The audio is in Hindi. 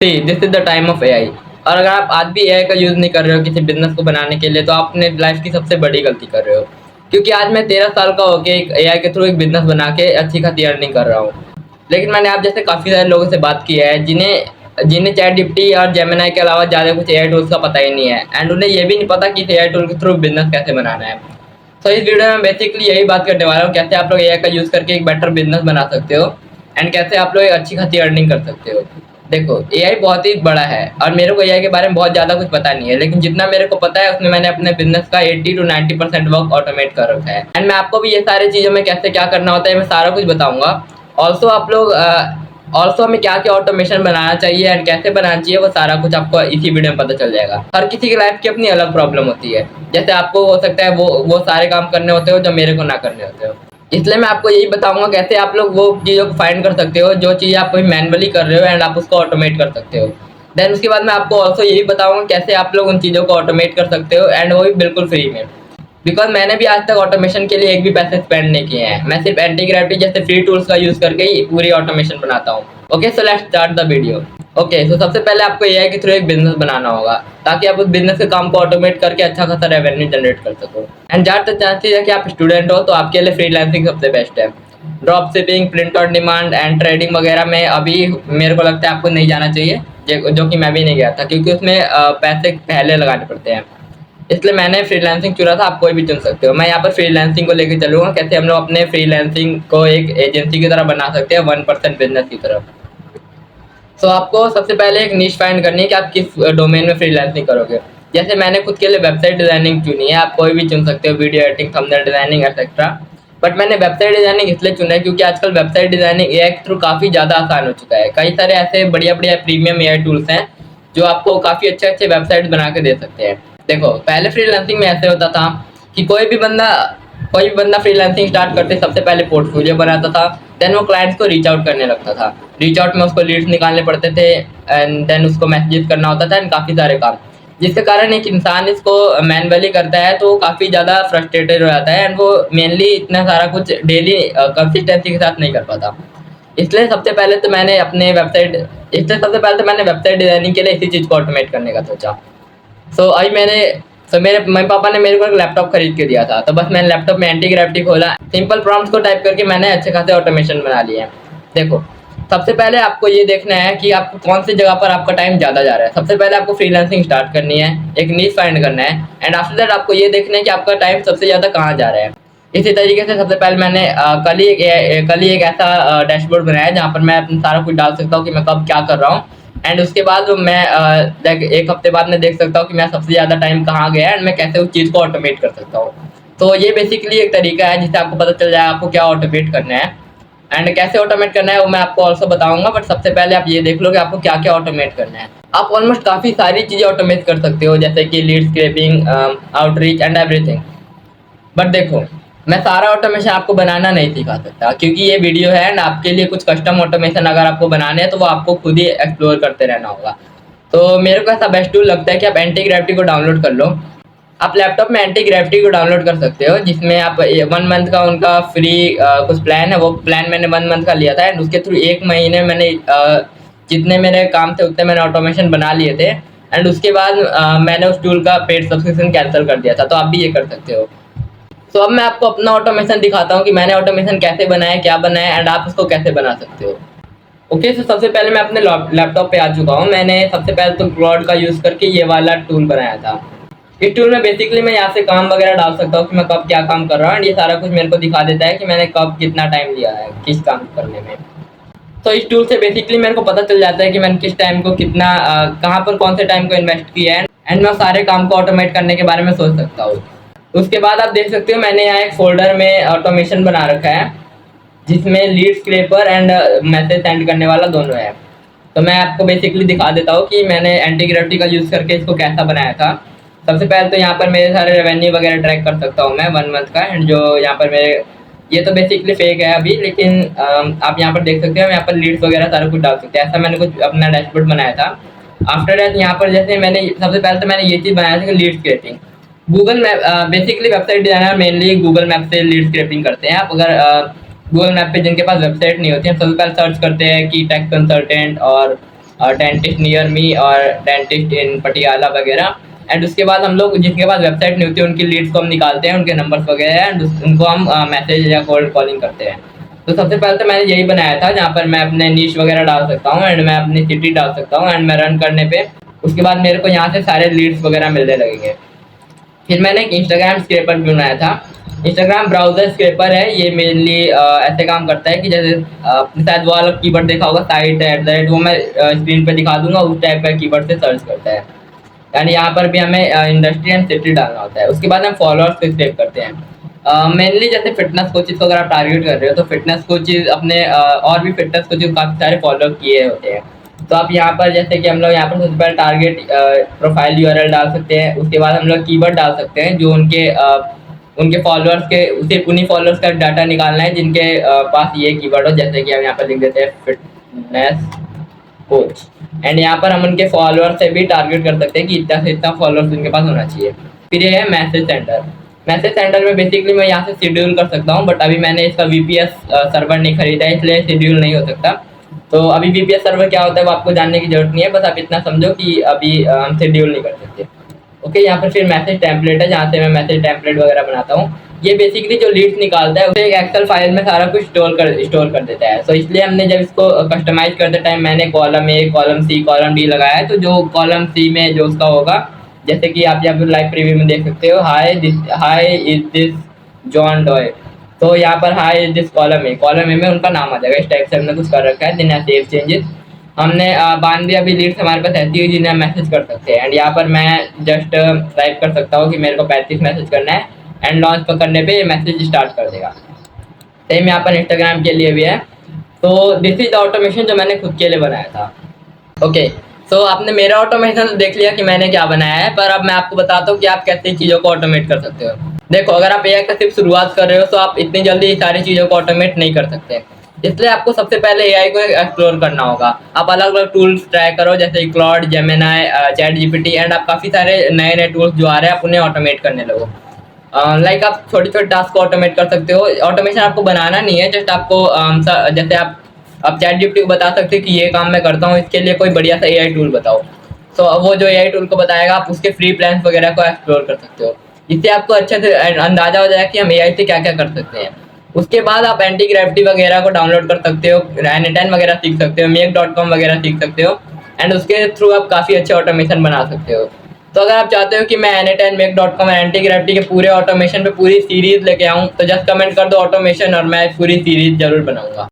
This is the time of AI. और अगर आप आज भी एआई का यूज़ नहीं कर रहे हो किसी बिजनेस को बनाने के लिए, तो आप अपने लाइफ की सबसे बड़ी गलती कर रहे हो। क्योंकि आज मैं 13 साल का होके एक एआई के थ्रू एक बिजनेस बना के अच्छी खासी अर्निंग कर रहा हूँ। लेकिन मैंने आप जैसे काफ़ी सारे लोगों से बात की है जिन्हें जिन्हें चैट जीपीटी और जेमिनाई के अलावा ज़्यादा कुछ एआई टूल्स का पता ही नहीं है, एंड उन्हें ये भी नहीं पता कि इस एआई टूल के थ्रू बिजनेस कैसे बनाना है। तो इस वीडियो में बेसिकली यही बात करने वाला हूँ, कैसे आप लोग एआई का यूज़ करके एक बेटर बिजनेस बना सकते हो एंड कैसे आप लोग एक अच्छी खासी अर्निंग कर सकते हो। देखो, एआई बहुत ही बड़ा है और मेरे को एआई के बारे में बहुत ज़्यादा कुछ पता नहीं है, लेकिन जितना मेरे को पता है उसमें मैंने अपने बिजनेस का 80 to 90% वर्क ऑटोमेट कर रखा है। एंड मैं आपको भी ये सारी चीज़ों में कैसे क्या करना होता है मैं सारा कुछ बताऊंगा। ऑल्सो आप लोग ऑल्सो हमें क्या क्या ऑटोमेशन बनाना चाहिए एंड कैसे बनाना चाहिए, वो सारा कुछ आपको इसी वीडियो में पता चल जाएगा। हर किसी की लाइफ की अपनी अलग प्रॉब्लम होती है। जैसे आपको हो सकता है वो सारे काम करने होते हो जो मेरे को ना करने होते हो। इसलिए मैं आपको यही बताऊंगा कैसे आप लोग वो चीज़ों को फाइंड कर सकते हो जो चीज़ आप मैनुअली कर रहे हो एंड आप उसको ऑटोमेट कर सकते हो। देन उसके बाद मैं आपको ऑल्सो यही बताऊंगा कैसे आप लोग उन चीज़ों को ऑटोमेट कर सकते हो, एंड वो भी बिल्कुल फ्री में। बिकॉज मैंने भी आज तक ऑटोमेशन के लिए एक भी पैसे स्पेंड नहीं किए हैं। मैं सिर्फ एंटी ग्रेविटी जैसे फ्री टूल्स का यूज़ करके ही पूरी ऑटोमेशन बनाता हूँ। Okay, so let's start the video. Okay, तो सबसे पहले आपको एआई के थ्रू एक बिजनेस बनाना होगा ताकि आप उस बिजनेस के काम को ऑटोमेट करके अच्छा खासा रेवेन्यू जनरेट कर सको। एंड जहाँ तक चांसेस है कि आप स्टूडेंट हो तो आपके लिए फ्रीलांसिंग सबसे बेस्ट है। Drop shipping, print on demand and trading वगैरह में अभी मेरे को लगता है आपको नहीं जाना चाहिए, जो कि मैं भी नहीं गया था क्योंकि उसमें पैसे पहले लगाने पड़ते हैं। इसलिए मैंने फ्रीलांसिंग चुना था। आप कोई भी चुन सकते हो। मैं यहाँ पर फ्रीलांसिंग को लेकर चलूँगा, कैसे हम लोग अपने फ्रीलांसिंग को एक एजेंसी की तरह बना सकते हैं, 1% बिजनेस की तरफ। सो आपको सबसे पहले एक नीश फाइंड करनी है कि आप किस डोमेन में फ्रीलांसिंग करोगे। जैसे मैंने खुद के लिए वेबसाइट डिजाइनिंग चुनी है, आप कोई भी चुन सकते हो, video editing, thumbnail designing etcetera. But मैंने वेबसाइट डिजाइनिंग इसलिए चुना है क्योंकि आजकल वेबसाइट डिजाइनिंग एआई के थ्रू काफ़ी ज़्यादा आसान हो चुका है। कई सारे ऐसे बढ़िया बढ़िया प्रीमियम एआई टूल्स हैं जो आपको काफ़ी अच्छे अच्छे वेबसाइट बना के दे सकते हैं। देखो, पहले फ्रीलांसिंग में ऐसे होता था कि कोई भी बंदा फ्रीलांसिंग स्टार्ट करते सबसे पहले पोर्टफोलियो बनाता था, देन वो क्लाइंट्स को रीच आउट करने लगता था। रीच आउट में उसको लीड्स निकालने पड़ते थे एंड देन उसको मैसेजेस करना होता था एंड काफ़ी सारे काम, जिसके कारण एक इंसान इसको मैनुअली करता है तो वो काफ़ी ज़्यादा फ्रस्ट्रेटेड हो जाता है एंड वो मेनली इतना सारा कुछ डेली कंसिस्टेंसी के साथ नहीं कर पाता। इसलिए सबसे पहले तो मैंने वेबसाइट डिजाइनिंग के लिए इसी चीज़ को ऑटोमेट करने का सोचा। मेरे मम्मी पापा ने मेरे को एक लैपटॉप खरीद के दिया था, तो बस मैंने लैपटॉप में एंटी ग्रेविटी खोला, सिंपल प्रॉम्प्ट्स को टाइप करके मैंने अच्छे खासे ऑटोमेशन बना लिए हैं। देखो, सबसे पहले आपको ये देखना है कि आपको कौन सी जगह पर आपका टाइम ज़्यादा जा रहा है। सबसे पहले आपको फ्रीलांसिंग स्टार्ट करनी है, एक नीश फाइंड करना है, एंड आफ्टर दैट आपको ये देखना है कि आपका टाइम सबसे ज़्यादा कहाँ जा रहा है। इसी तरीके से सबसे पहले मैंने कल ही एक ऐसा डैशबोर्ड बनाया जहाँ पर मैं अपना सारा कुछ डाल सकता हूँ कि मैं कब क्या कर रहा हूँ, एंड उसके बाद मैं एक हफ्ते बाद मैं देख सकता हूँ कि मैं सबसे ज़्यादा टाइम कहाँ गया एंड मैं कैसे उस चीज़ को ऑटोमेट कर सकता हूँ। तो ये बेसिकली एक तरीका है जिससे आपको पता चल जाए आपको क्या ऑटोमेट करना है एंड कैसे ऑटोमेट करना है, वो मैं आपको ऑल्सो बताऊंगा। बट सबसे पहले आप ये देख लो कि आपको क्या क्या ऑटोमेट करना है। आप ऑलमोस्ट काफ़ी सारी चीज़ें ऑटोमेट कर सकते हो, जैसे कि lead scraping, outreach and everything. But देखो, मैं सारा ऑटोमेशन आपको बनाना नहीं सिखा सकता क्योंकि ये वीडियो है एंड आपके लिए कुछ कस्टम ऑटोमेशन अगर आपको बनाने हैं तो वो आपको खुद ही एक्सप्लोर करते रहना होगा। तो मेरे को ऐसा बेस्ट टूल लगता है कि आप एंटी ग्रेविटी को डाउनलोड कर लो। आप लैपटॉप में एंटी ग्रेविटी को डाउनलोड कर सकते हो, जिसमें आप 1 मंथ का उनका फ्री कुछ प्लान है, वो प्लान मैंने 1 मंथ का लिया था एंड उसके थ्रू 1 महीने मैंने जितने मेरे काम थे उतने मैंने ऑटोमेशन बना लिए थे एंड उसके बाद मैंने उस टूल का पेड सब्सक्रिप्शन कैंसिल कर दिया था। तो आप भी ये कर सकते हो। तो अब मैं आपको अपना ऑटोमेशन दिखाता हूँ कि मैंने ऑटोमेशन कैसे बनाया, क्या बनाया एंड आप उसको कैसे बना सकते हो। ओके, तो सबसे पहले मैं अपने लैपटॉप पे आ चुका हूँ। मैंने सबसे पहले तो क्लाउड का यूज़ करके ये वाला टूल बनाया था। इस टूल में बेसिकली मैं यहाँ से काम वगैरह डाल सकता हूँ कि मैं कब क्या काम कर रहा हूँ एंड ये सारा कुछ मेरे को दिखा देता है कि मैंने कब कितना टाइम लिया है किस काम करने में। तो इस टूल से बेसिकली मेरे को पता चल जाता है कि मैंने किस टाइम को कितना कहाँ पर कौन से टाइम को इन्वेस्ट किया है एंड मैं सारे काम को ऑटोमेट करने के बारे में सोच सकता हूँ। उसके बाद आप देख सकते हो मैंने यहाँ एक फोल्डर में ऑटोमेशन बना रखा है जिसमें lead scraper and message send करने वाला दोनों है। तो मैं आपको बेसिकली दिखा देता हूँ कि मैंने एंटी ग्रेविटी का यूज़ करके इसको कैसा बनाया था। सबसे पहले तो यहाँ पर मेरे सारे रेवेन्यू वगैरह ट्रैक कर सकता हूँ मैं 1 मंथ का, एंड जो यहाँ पर मेरे ये तो बेसिकली फेक है अभी, लेकिन आप यहाँ पर देख सकते हो यहाँ पर लीड्स वगैरह सारा कुछ डाल सकते हैं। ऐसा मैंने कुछ अपना डैशबोर्ड बनाया था। आफ्टर दैट यहाँ पर जैसे मैंने सबसे पहले तो मैंने ये चीज़ बनाया था कि lead scraping. Google map basically website designer mainly Google map से लीड स्क्रैपिंग करते हैं। आप अगर गूगल मैप पे जिनके पास वेबसाइट नहीं होती है, सबसे पहले सर्च करते हैं कि टेक कंसल्टेंट और डेंटिस्ट नियर मी और डेंटिस्ट इन पटियाला वगैरह। एंड उसके बाद हम लोग जिनके पास वेबसाइट नहीं होती उनकी लीड्स को हम निकालते हैं, उनके नंबर्स वगैरह, एंड उनको हम मैसेज या कोल्ड कॉलिंग करते हैं। तो सबसे पहले तो मैंने यही बनाया था जहाँ पर मैं अपने नीश वगैरह डाल सकता हूँ एंड मैं अपनी सिटी डाल सकता हूँ, एंड मैं रन करने पे उसके बाद मेरे को यहाँ से सारे लीड्स वगैरह मिलने लगेंगे। फिर मैंने एक इंस्टाग्राम स्क्रैपर भी बनाया था। इंस्टाग्राम ब्राउजर स्क्रैपर है, ये मेनली ऐसे काम करता है कि जैसे आपने शायद वो वाला कीवर्ड देखा होगा साइट @ वो मैं स्क्रीन पे दिखा दूंगा, उस टाइप का कीवर्ड से सर्च करता है। यानी यहाँ पर भी हमें इंडस्ट्री एंड सिटी डालना होता है। उसके बाद हम फॉलोअर्स पे स्टेप करते हैं। मेनली जैसे फिटनेस कोचेज को अगर आप टारगेट कर रहे हो तो फिटनेस कोचेज अपने और भी फिटनेस कोचेज काफ़ी सारे फॉलो किए होते हैं। तो आप यहाँ पर जैसे कि हम लोग यहाँ पर सबसे पहले टारगेट प्रोफाइल यूआरएल डाल सकते हैं। उसके बाद हम लोग कीवर्ड डाल सकते हैं जो उनके फॉलोअर्स के उसे उन्हीं फॉलोअर्स का डाटा निकालना है जिनके पास ये कीवर्ड हो। जैसे कि हम यहाँ पर लिख देते हैं फिटनेस कोच, एंड यहाँ पर हम उनके फॉलोअर से भी टारगेट कर सकते हैं कि इतना से इतना फॉलोअर्स उनके पास होना चाहिए। फिर ये है मैसेज सेंटर। मैसेज सेंटर में बेसिकली मैं यहाँ से शेड्यूल कर सकता हूँ, बट अभी मैंने इसका VPS सर्वर नहीं खरीदा है इसलिए शेड्यूल नहीं हो सकता। तो अभी VPS सर्वर क्या होता है वो आपको जानने की जरूरत नहीं है, बस आप इतना समझो कि अभी हम शेड्यूल नहीं कर सकते। ओके, यहाँ पर फिर मैसेज टेम्पलेट है जहाँ से मैं मैसेज टेम्पलेट वगैरह बनाता हूँ। ये बेसिकली जो लीड्स निकालता है उसे एक एक्सेल फाइल में सारा कुछ स्टोर कर देता है। सो इसलिए हमने जब इसको कस्टमाइज करते टाइम मैंने column A, column C, column D लगाया है। तो जो कॉलम C में जो उसका होगा, जैसे कि आप यहाँ पर लाइव प्रीव्यू में देख सकते हो, high is this John doe. तो यहाँ पर high is this column A में उनका नाम आ जाएगा। इस टाइप से हमने कुछ कर रखा है। दिन सेव चेंजेस हमने 92 अभी लीड्स हमारे पास ऐसी हुई जिन्हें हम मैसेज कर सकते हैं। एंड यहाँ पर मैं जस्ट टाइप कर सकता हूँ कि मेरे को 35 मैसेज करना है, एंड लॉन्च पर करने पे ये मैसेज स्टार्ट कर देगा। सेम यहाँ पर इंस्टाग्राम के लिए भी है। तो दिस इज ऑटोमेशन जो मैंने खुद के लिए बनाया था। ओके, सो आपने मेरा ऑटोमेशन तो देख लिया कि मैंने क्या बनाया है, पर अब मैं आपको बताता हूँ कि आप कैसे चीज़ों को ऑटोमेट कर सकते हो। देखो, अगर आप AI का सिर्फ शुरुआत कर रहे हो तो आप इतनी जल्दी सारी चीज़ों को ऑटोमेट नहीं कर सकते, इसलिए आपको सबसे पहले AI को एक्सप्लोर करना होगा। आप अलग अलग टूल्स ट्राई करो जैसे क्लॉड, जेमिनी, ChatGPT, एंड आप काफ़ी सारे नए नए टूल्स जो आ रहे हैं आप उन्हें ऑटोमेट करने लगो। लाइक आप छोटे छोटे टास्क को ऑटोमेट कर सकते हो। ऑटोमेशन आपको बनाना नहीं है, जस्ट आपको जैसे आप ChatGPT को बता सकते हो कि ये काम मैं करता हूँ, इसके लिए कोई बढ़िया सा AI टूल बताओ। तो वो जो AI टूल को बताएगा आप उसके फ्री प्लान्स वगैरह को एक्सप्लोर कर सकते हो। इससे आपको अच्छे से अंदाजा हो जाएगा कि हम AI से क्या क्या कर सकते हैं। उसके बाद आप एंटी ग्रेविटी वगैरह को डाउनलोड कर सकते हो, N10 वगैरह सीख सकते हो, make.com वगैरह सीख सकते हो, एंड उसके थ्रू आप काफ़ी अच्छे ऑटोमेशन बना सकते हो। तो अगर आप चाहते हो कि मैं N10, make.com और एंटी ग्रेविटी के पूरे ऑटोमेशन पे पूरी सीरीज लेके आऊँ तो जस्ट कमेंट कर दो ऑटोमेशन और मैं पूरी सीरीज जरूर बनाऊंगा।